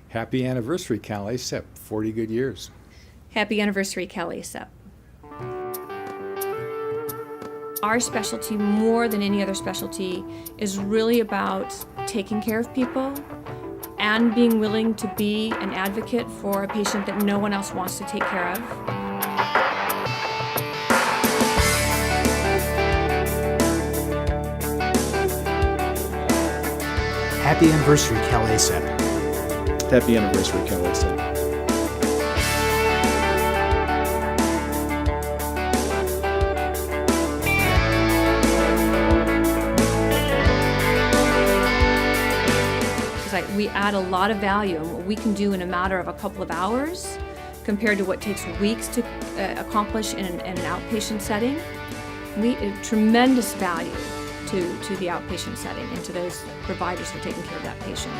Happy anniversary, Cali40rnia, 40 good years. Happy anniversary, Cali40rnia. Our specialty, more than any other specialty, is really about taking care of people and being willing to be an advocate for a patient that no one else wants to take care of. Happy anniversary, Cali40rnia. Happy anniversary, Cali40rnia. We add a lot of value in what we can do in a matter of a couple of hours compared to what takes weeks to accomplish in an outpatient setting. Tremendous value to the outpatient setting and to those providers who are taking care of that patient.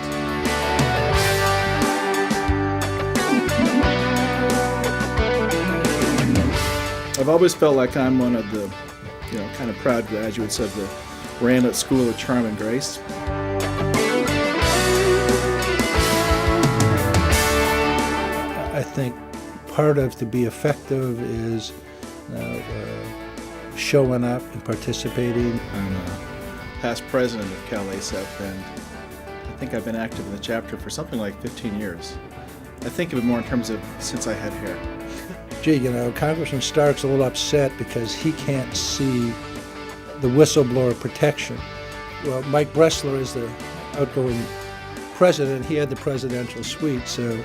I've always felt like I'm one of the, kind of proud graduates of the Randall School of Charm and Grace. I think part of to be effective is showing up and participating. I'm a past president of Cal-ACEP, and I think I've been active in the chapter for something like 15 years. I think of it more in terms of since I had hair. Gee, Congressman Stark's a little upset because he can't see the whistleblower protection. Well, Mike Bressler is the outgoing president. He had the presidential suite, so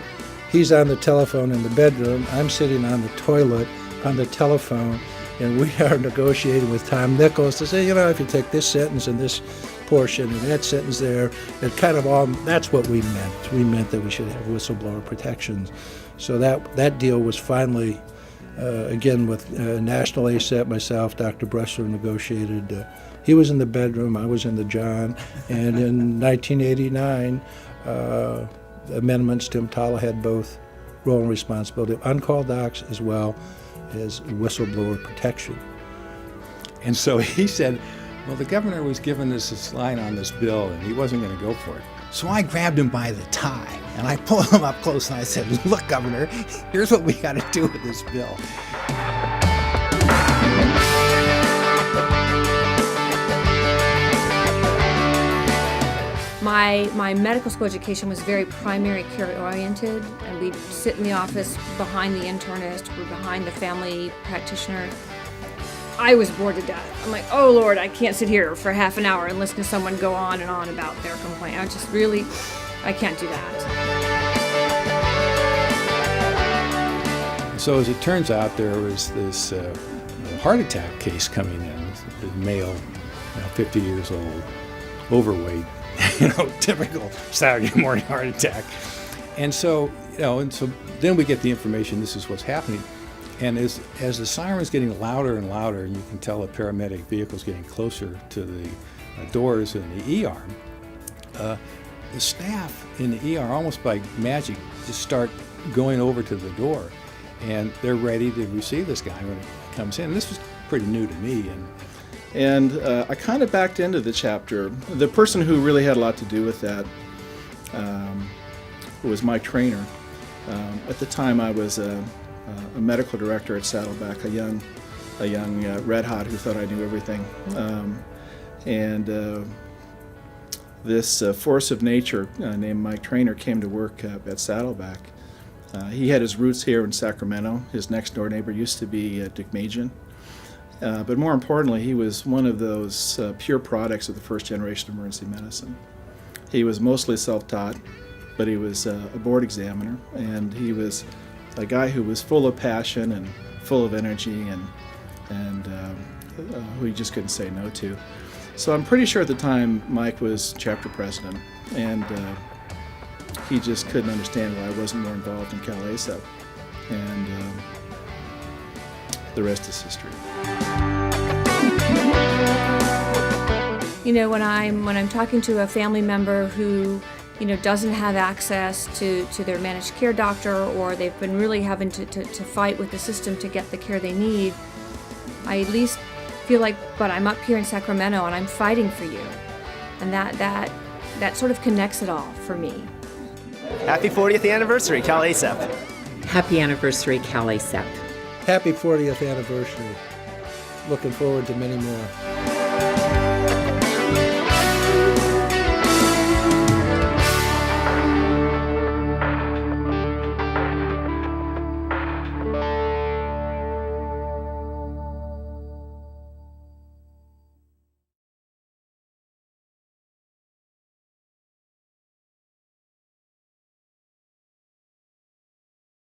he's on the telephone in the bedroom. I'm sitting on the toilet on the telephone, and we are negotiating with Tom Nichols to say, if you take this sentence and this portion and that sentence there, it kind of all, that's what we meant. We meant that we should have whistleblower protections. So that deal was finally, again, with National ACEP, myself, Dr. Bressler negotiated. He was in the bedroom, I was in the John, and in 1989, amendments, Tim Tala had both role and responsibility, on-call docs as well as whistleblower protection. And so he said, well, the governor was giving us this line on this bill, and he wasn't going to go for it. So I grabbed him by the tie, and I pulled him up close, and I said, look, Governor, here's what we got to do with this bill. My medical school education was very primary care oriented, and we'd sit in the office behind the internist or behind the family practitioner. I was bored to death. I'm like, oh Lord, I can't sit here for half an hour and listen to someone go on and on about their complaint. I can't do that. So as it turns out, there was this heart attack case coming in, a male, 50 years old, overweight, typical Saturday morning heart attack. And so, then we get the information, this is what's happening. And as the siren's getting louder and louder, and you can tell a paramedic vehicle's getting closer to the doors in the ER, the staff in the ER, almost by magic, just start going over to the door. And they're ready to receive this guy when he comes in. And this was pretty new to me. And I kind of backed into the chapter. The person who really had a lot to do with that was Mike Traynor. At the time, I was a medical director at Saddleback, a young red hot who thought I knew everything. This force of nature named Mike Traynor came to work at Saddleback. He had his roots here in Sacramento. His next door neighbor used to be Dick Majan. But more importantly, he was one of those pure products of the first generation of emergency medicine. He was mostly self-taught, but he was a board examiner, and he was a guy who was full of passion and full of energy and who you just couldn't say no to. So I'm pretty sure at the time Mike was chapter president, and he just couldn't understand why I wasn't more involved in Cal-ACEP. And the rest is history. When I'm talking to a family member who doesn't have access to their managed care doctor, or they've been really having to fight with the system to get the care they need, I at least feel like, but I'm up here in Sacramento and I'm fighting for you. And that sort of connects it all for me. Happy 40th anniversary, Cal ACEP. Happy anniversary, Cal ACEP. Happy 40th anniversary. Looking forward to many more.